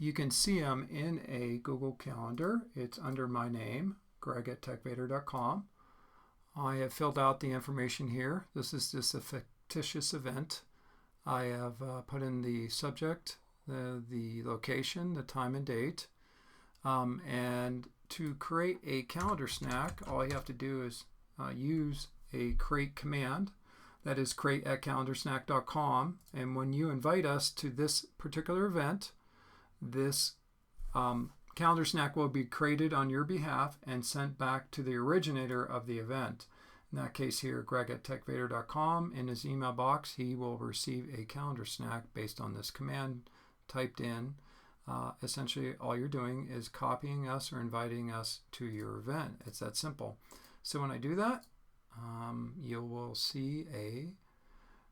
You can see them in a Google Calendar. It's under my name, Greg at techvader.com. I have filled out the information here. This is just a fictitious event. I have put in the subject, the location, the time and date. And to create a calendar snack, all you have to do is use a create command. That is create at calendarsnack.com. And when you invite us to this particular event, this calendar snack will be created on your behalf and sent back to the originator of the event. In that case here, Greg at techvader.com. In his email box, he will receive a calendar snack based on this command typed in. Essentially, all you're doing is copying us or inviting us to your event. It's that simple. So when I do that, you will see a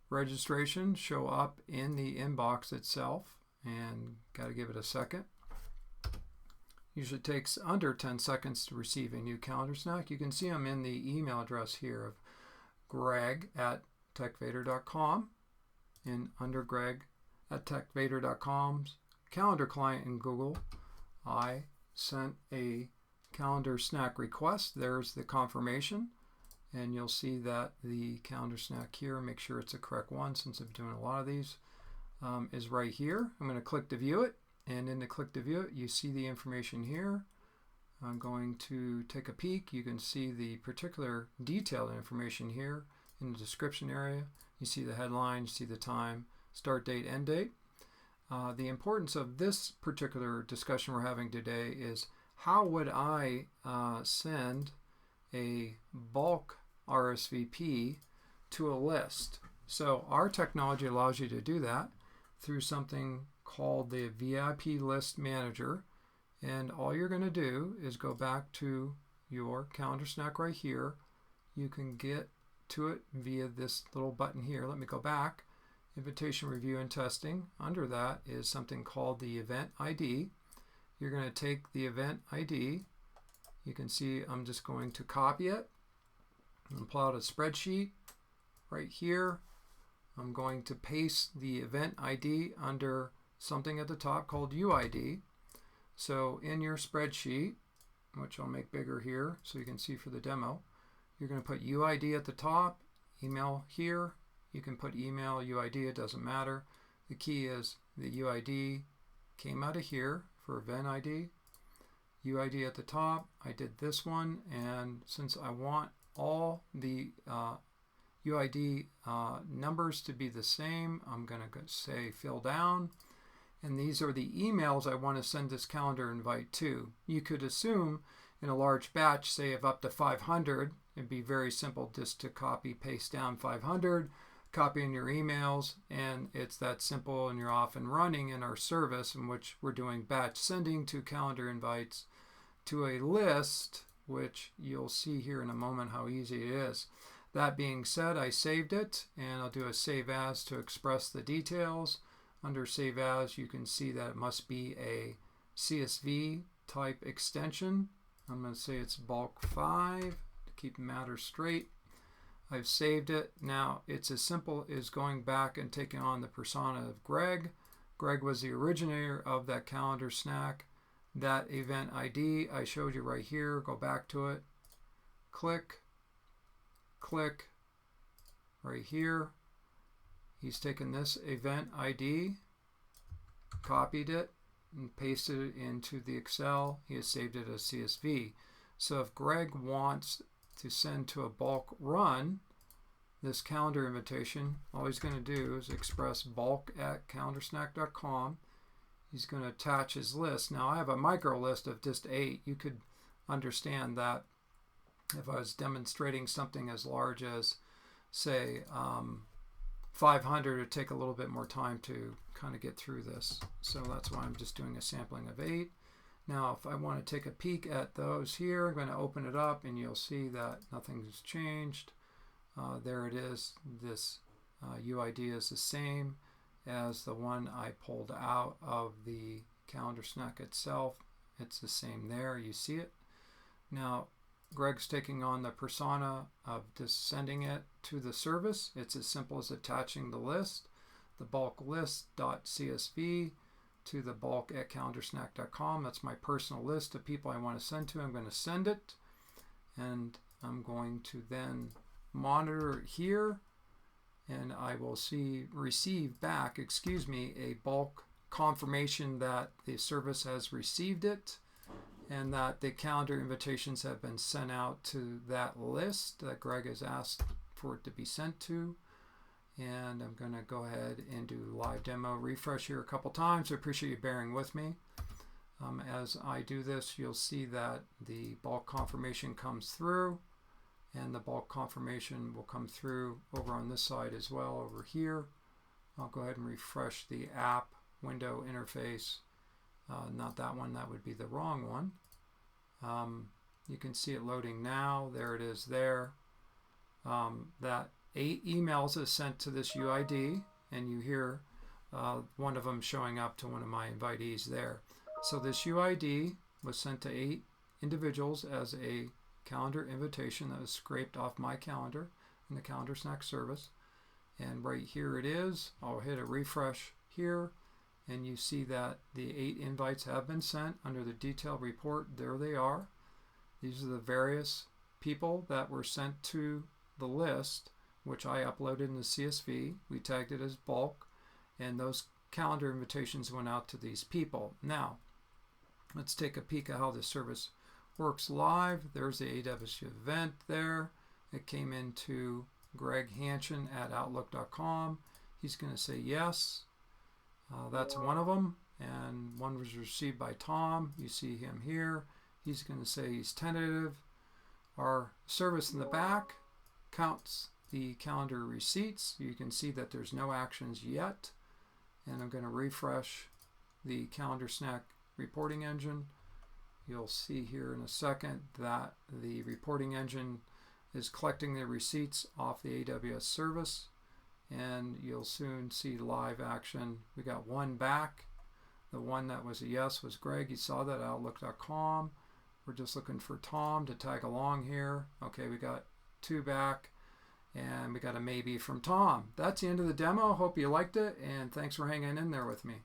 registration show up in the inbox itself, and got to give it a second. Usually takes under 10 seconds to receive a new calendar snack. You can see them in the email address here of Greg at techvader.com, and under Greg at techvader.com's calendar client in Google, I sent a calendar snack request. There's the confirmation, and you'll see that the calendar snack here, make sure it's the correct one since I'm doing a lot of these, is right here. I'm going to click to view it, and in the click to view it, you see the information here. I'm going to take a peek. You can see the particular detailed information here in the description area. You see the headline, you see the time, start date, end date. The importance of this particular discussion we're having today is how would I send a bulk RSVP to a list. So our technology allows you to do that through something called the VIP List Manager, and all you're going to do is go back to your calendar snack right here. You can get to it via this little button here. Let me go back. Invitation review and testing. Under that is something called the event ID. You're going to take the event ID. You can see I'm just going to copy it and pull out a spreadsheet right here. I'm going to paste the event ID under something at the top called UID. So in your spreadsheet, which I'll make bigger here so you can see for the demo, you're going to put UID at the top, email here. You can put email, UID, it doesn't matter. The key is the UID came out of here for event ID. UID at the top, I did this one, and since I want all the UID numbers to be the same, I'm going to say fill down. And these are the emails I want to send this calendar invite to. You could assume in a large batch, say of up to 500, it'd be very simple just to copy, paste down 500, copy in your emails, and it's that simple, and you're off and running in our service in which we're doing batch sending to calendar invites to a list, which you'll see here in a moment how easy it is. That being said, I saved it, and I'll do a save as to express the details. Under save as, you can see that it must be a CSV type extension. I'm going to say it's bulk 5 to keep matters straight. I've saved it. Now it's as simple as going back and taking on the persona of Greg. Greg was the originator of that calendar snack. That event ID I showed you right here. Go back to it. Click, click, right here. He's taken this event ID, copied it, and pasted it into the Excel. He has saved it as CSV. So if Greg wants to send to a bulk run this calendar invitation, all he's going to do is express bulk at calendarsnack.com. He's going to attach his list. Now I have a micro list of just 8. You could understand that if I was demonstrating something as large as, say, 500, it would take a little bit more time to kind of get through this. So that's why I'm just doing a sampling of 8. Now, if I want to take a peek at those here, I'm going to open it up, and you'll see that nothing's changed. There it is. This UID is the same as the one I pulled out of the calendar snack itself. It's the same there. You see it. Now, Greg's taking on the persona of just sending it to the service. It's as simple as attaching the list, the bulk list.csv, to the bulk@calendarsnack.com. That's my personal list of people I want to send to. I'm going to send it, and I'm going to then monitor it here, and I will receive back, a bulk confirmation that the service has received it and that the calendar invitations have been sent out to that list that Greg has asked for it to be sent to. And I'm going to go ahead and do live demo refresh here a couple times. I appreciate you bearing with me. As I do this, you'll see that the bulk confirmation comes through, and the bulk confirmation will come through over on this side as well over here. I'll go ahead and refresh the app window interface. Not that one, that would be the wrong one. You can see it loading now. There it is there. That 8 emails is sent to this UID, and you hear one of them showing up to one of my invitees there. So this UID was sent to 8 individuals as a calendar invitation that was scraped off my calendar in the Calendar Snack service. And right here it is. I'll hit a refresh here, and you see that the 8 invites have been sent under the detailed report. There they are. These are the various people that were sent to the list, which I uploaded in the CSV. We tagged it as bulk, and those calendar invitations went out to these people. Now, let's take a peek at how this service works live. There's the AWS event there. It came into Greg Hanshin at Outlook.com. He's going to say yes. That's one of them, and one was received by Tom. You see him here. He's going to say he's tentative. Our service in the back counts the calendar receipts. You can see that there's no actions yet, and I'm going to refresh the Calendar Snack reporting engine. You'll see here in a second that the reporting engine is collecting the receipts off the AWS service, and you'll soon see live action. We got 1 back. The one that was a yes was Greg. You saw that at Outlook.com. We're just looking for Tom to tag along here. Okay, we got 2 back, and we got a maybe from Tom. That's the end of the demo. Hope you liked it, and thanks for hanging in there with me.